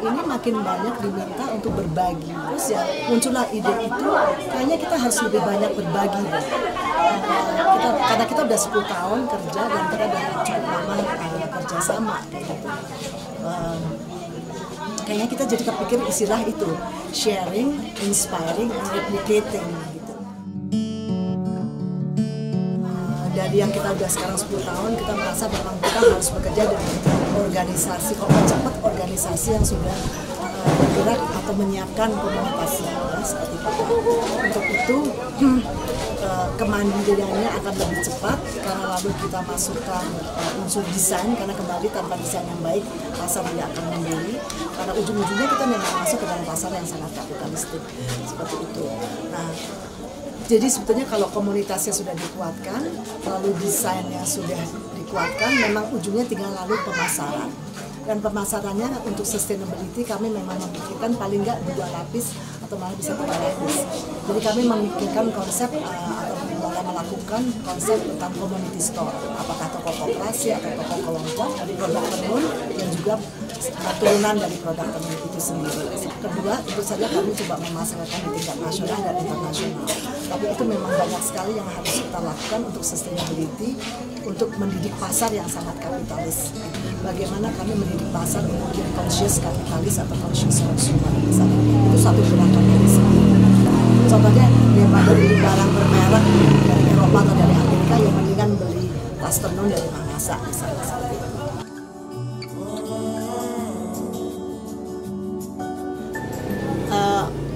ini makin banyak diminta untuk berbagi. Terus ya muncullah ide itu, kayaknya kita harus lebih banyak berbagi deh. Karena kita udah 10 tahun kerja dan kita udah cukup lama kerja sama gitu. Kayaknya kita jadi kepikir istilah itu, sharing, inspiring, and replicating gitu. Dari yang kita udah sekarang 10 tahun, kita merasa memang kita harus bekerja dengan organisasi, kalau cepat organisasi yang sudah bergerak atau menyiapkan komunitasnya seperti itu. Untuk itu kemandiriannya akan lebih cepat karena lalu kita masukkan unsur desain, karena kembali tanpa desain yang baik pasar tidak akan membeli, karena ujung-ujungnya kita memang masuk ke dalam pasar yang sangat kapitalistik seperti itu. Nah, jadi sebetulnya kalau komunitasnya sudah dikuatkan, lalu desainnya sudah dikuatkan, memang ujungnya tinggal lalu pemasaran. Dan pemasarannya untuk sustainability kami memang memikirkan paling nggak 2 lapis atau malah bisa 3 lapis. Jadi kami memikirkan konsep atau melakukan konsep tentang community store, apakah toko koperasi atau toko kelompok dari produk tenun dan juga turunan dari produk tenun itu sendiri. Kedua, tentu saja kami coba memasarkan di tingkat nasional dan internasional. Tapi itu memang banyak sekali yang harus kita lakukan untuk sustainability, untuk mendidik pasar yang sangat kapitalis. Bagaimana kami mendidik pasar untuk menjadi conscious kapitalis atau conscious consumer misalnya. Itu satu gerakan dari sendiri. Contohnya daripada beli barang bermerek dari Eropa atau dari Amerika, yang mendingan beli tas tenun dari Mamasa misalnya seperti itu.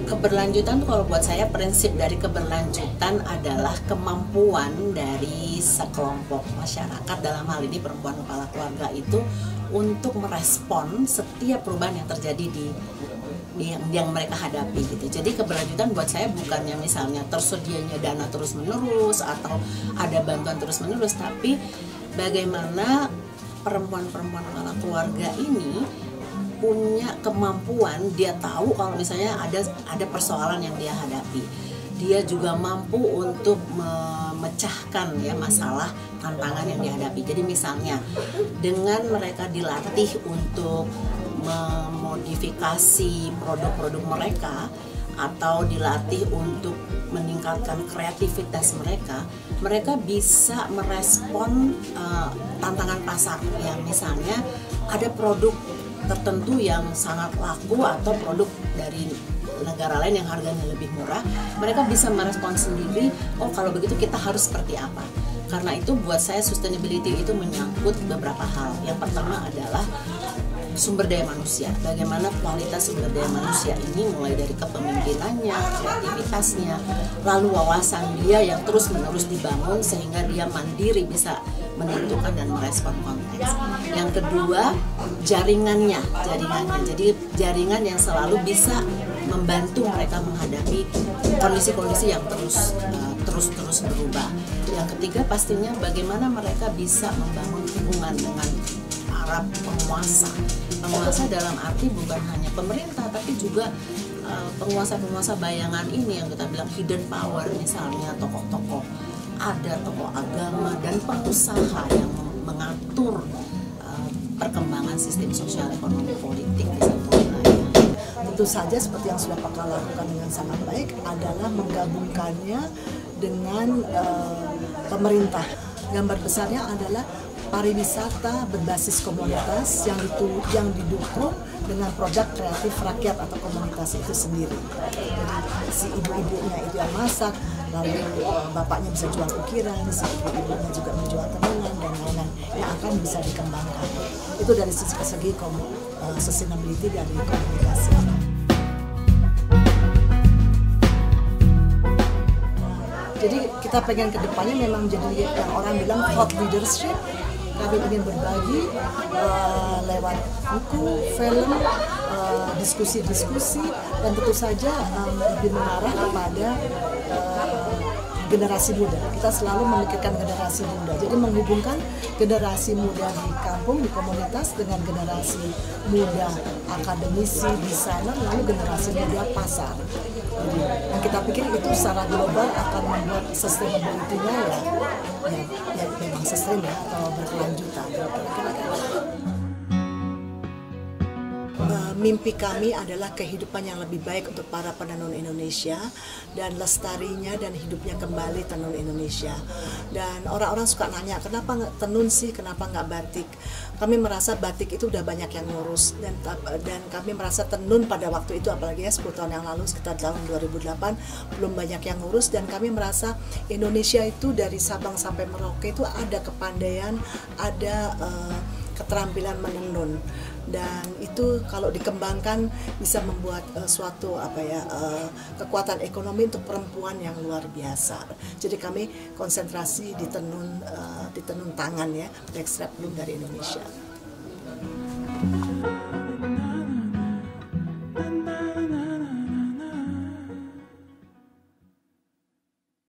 Keberlanjutan kalau buat saya, prinsip dari keberlanjutan adalah kemampuan dari sekelompok masyarakat, dalam hal ini perempuan kepala keluarga itu, untuk merespon setiap perubahan yang terjadi di yang mereka hadapi gitu. Jadi keberlanjutan buat saya bukannya misalnya tersedianya dana terus menerus atau ada bantuan terus menerus, tapi bagaimana perempuan-perempuan kepala keluarga ini punya kemampuan, dia tahu kalau misalnya ada persoalan yang dia hadapi, dia juga mampu untuk memecahkan ya masalah tantangan yang dihadapi. Jadi misalnya dengan mereka dilatih untuk memodifikasi produk-produk mereka atau dilatih untuk meningkatkan kreativitas mereka, mereka bisa merespon tantangan pasar yang misalnya ada produk tertentu yang sangat laku atau produk dari negara lain yang harganya lebih murah, mereka bisa merespon sendiri, oh kalau begitu kita harus seperti apa. Karena itu buat saya sustainability itu menyangkut beberapa hal. Yang pertama adalah sumber daya manusia, bagaimana kualitas sumber daya manusia ini mulai dari kepemimpinannya, kreativitasnya, lalu wawasan dia yang terus menerus dibangun sehingga dia mandiri bisa menentukan dan merespon konteks. Yang kedua, jaringannya. Jadi jaringan yang selalu bisa membantu mereka menghadapi kondisi-kondisi yang terus berubah. Yang ketiga, pastinya bagaimana mereka bisa membangun hubungan dengan para penguasa. Penguasa dalam arti bukan hanya pemerintah, tapi juga penguasa-penguasa bayangan ini yang kita bilang hidden power, misalnya tokoh-tokoh, ada tokoh agama dan pengusaha yang mengatur perkembangan sistem sosial ekonomi politik di satu wilayah. Tentu saja seperti yang sudah Pak lakukan dengan sangat baik adalah menggabungkannya dengan pemerintah. Gambar besarnya adalah pariwisata berbasis komunitas yang didukung dengan produk kreatif rakyat atau komunitas itu sendiri. Jadi si ibu-ibunya itu yang masak, lalu bapaknya bisa jual ukiran, si ibu-ibunya juga menjual tenunan dan lain-lain yang akan bisa dikembangkan. Itu dari segi sustainability dari komunikasi. Jadi kita pengen kedepannya memang jadi yang orang bilang thought leadership. Kami ingin berbagi lewat buku, film, diskusi-diskusi, dan tentu saja lebih mengarah kepada generasi muda. Kita selalu memikirkan generasi muda. Jadi menghubungkan generasi muda di kampung, di komunitas dengan generasi muda akademisi, desainer, lalu generasi muda pasar. Jadi yang kita pikir itu secara global akan membuat sustainability-nya ya memang sustain ya atau berkelanjutan. mimpi kami adalah kehidupan yang lebih baik untuk para penenun Indonesia dan lestarinya dan hidupnya kembali tenun Indonesia. Dan orang-orang suka nanya, kenapa nggak tenun sih, kenapa nggak batik? Kami merasa batik itu udah banyak yang ngurus, dan kami merasa tenun pada waktu itu, apalagi ya 10 tahun yang lalu, sekitar tahun 2008, belum banyak yang ngurus. Dan kami merasa Indonesia itu dari Sabang sampai Merauke itu ada kepandaian, ada keterampilan menenun, dan itu kalau dikembangkan bisa membuat suatu kekuatan ekonomi untuk perempuan yang luar biasa. Jadi kami konsentrasi di tenun tangan ya, backstrap loom dari Indonesia.